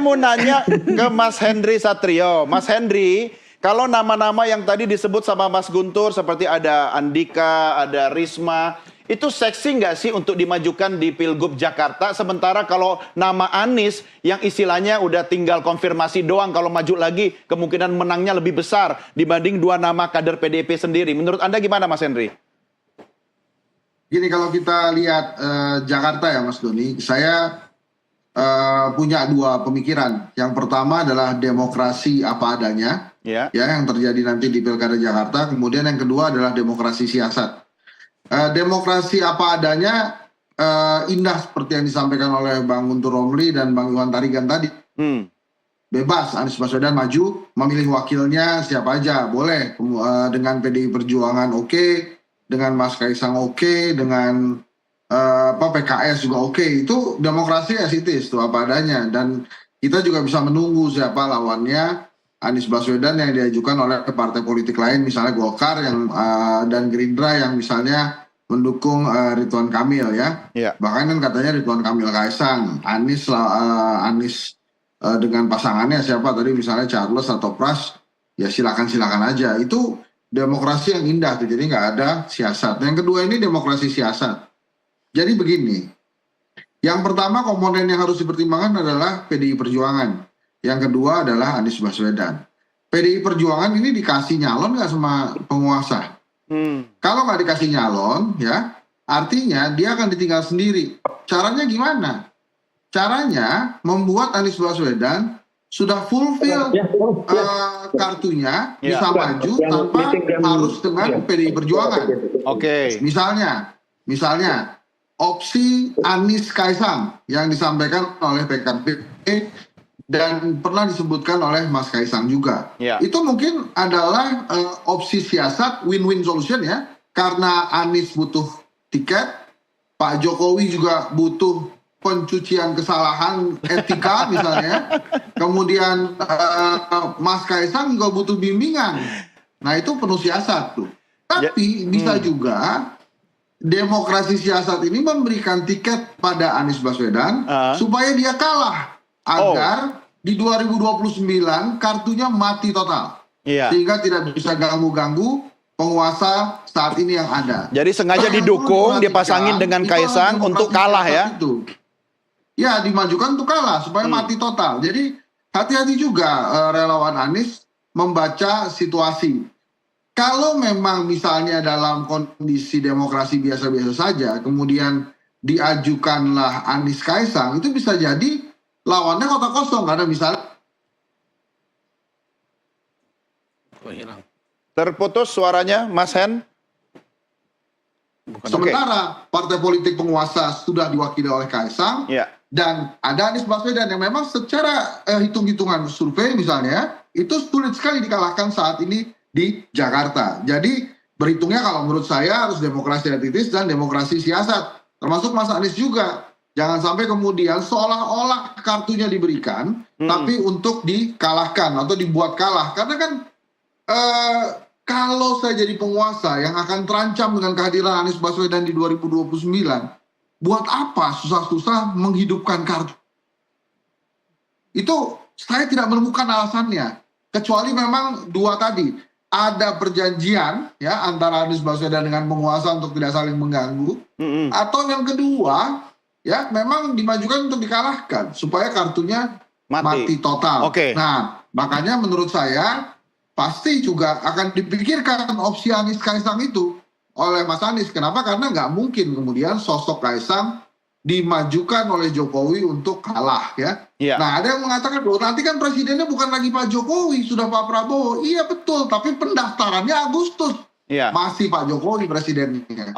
Saya mau nanya ke Mas Henry Satrio. Mas Henry, kalau nama-nama yang tadi disebut sama Mas Guntur seperti ada Andika, ada Risma, itu seksi nggak sih untuk dimajukan di Pilgub Jakarta? Sementara kalau nama Anies yang istilahnya udah tinggal konfirmasi doang, kalau maju lagi kemungkinan menangnya lebih besar dibanding dua nama kader PDIP sendiri. Menurut Anda gimana, Mas Henry? Gini, kalau kita lihat Jakarta ya Mas Doni, saya punya dua pemikiran. Yang pertama adalah demokrasi apa adanya, ya yang terjadi nanti di Pilkada Jakarta. Kemudian yang kedua adalah demokrasi siasat. Demokrasi apa adanya indah seperti yang disampaikan oleh Bang Guntur Romli dan Bang Iwan Tarigan tadi. Bebas Anies Baswedan maju, memilih wakilnya siapa aja, boleh. Dengan PDI Perjuangan oke, dengan Mas Kaisang oke, dengan PKS juga oke. Itu demokrasi as it is, tuh apa adanya. Dan kita juga bisa menunggu siapa lawannya Anies Baswedan yang diajukan oleh partai politik lain, misalnya Golkar yang dan Gerindra yang misalnya mendukung Ridwan Kamil ya. Bahkan kan katanya Ridwan Kamil Kaisang, Anies dengan pasangannya siapa tadi misalnya Charles atau Pras, ya silakan aja. Itu demokrasi yang indah tuh, jadi nggak ada siasat. Yang kedua ini demokrasi siasat. Jadi begini, yang pertama komponen yang harus dipertimbangkan adalah PDI Perjuangan. Yang kedua adalah Anies Baswedan. PDI Perjuangan ini dikasih nyalon nggak sama penguasa? Kalau nggak dikasih nyalon, ya artinya dia akan ditinggal sendiri. Caranya gimana? Caranya membuat Anies Baswedan sudah fulfill kartunya, bisa maju tanpa harus dengan PDI Perjuangan. Misalnya opsi Anies Kaisang yang disampaikan oleh PKB dan pernah disebutkan oleh Mas Kaisang juga. Itu mungkin adalah opsi siasat win-win solution ya. Karena Anies butuh tiket, Pak Jokowi juga butuh pencucian kesalahan etika misalnya. Kemudian Mas Kaisang juga butuh bimbingan. Nah itu penuh siasat tuh. Tapi bisa juga demokrasi siasat ini memberikan tiket pada Anies Baswedan supaya dia kalah agar di 2029 kartunya mati total, sehingga tidak bisa ganggu-ganggu penguasa saat ini yang ada. Jadi sengaja didukung, dipasangin dengan Kaisang untuk kalah ya? Ya, dimajukan untuk kalah supaya mati total. Jadi hati-hati juga relawan Anies membaca situasi. Kalau memang misalnya dalam kondisi demokrasi biasa-biasa saja, kemudian diajukanlah Anies Kaisang, itu bisa jadi lawannya kota kosong. Karena misalnya terputus suaranya, Mas Hen. Sementara partai politik penguasa sudah diwakili oleh Kaisang, dan ada Anies Baswedan yang memang secara hitung-hitungan survei misalnya, itu sulit sekali dikalahkan saat ini di Jakarta. Jadi berhitungnya kalau menurut saya harus demokrasi elitis dan demokrasi siasat. Termasuk Mas Anies juga. Jangan sampai kemudian seolah-olah kartunya diberikan, tapi untuk dikalahkan atau dibuat kalah. Karena kan kalau saya jadi penguasa yang akan terancam dengan kehadiran Anies Baswedan di 2029, buat apa susah-susah menghidupkan kartu? Itu saya tidak menemukan alasannya. Kecuali memang dua tadi. Ada perjanjian ya antara Anies Baswedan dengan penguasa untuk tidak saling mengganggu, atau yang kedua ya memang dimajukan untuk dikalahkan supaya kartunya mati total. Nah makanya menurut saya pasti juga akan dipikirkan opsi Anies Kaisang itu oleh Mas Anies. Kenapa? Karena nggak mungkin kemudian sosok Kaisang dimajukan oleh Jokowi untuk kalah ya. Nah ada yang mengatakan bahwa nanti kan presidennya bukan lagi Pak Jokowi, sudah Pak Prabowo. Iya betul, tapi pendaftarannya Agustus masih Pak Jokowi presidennya.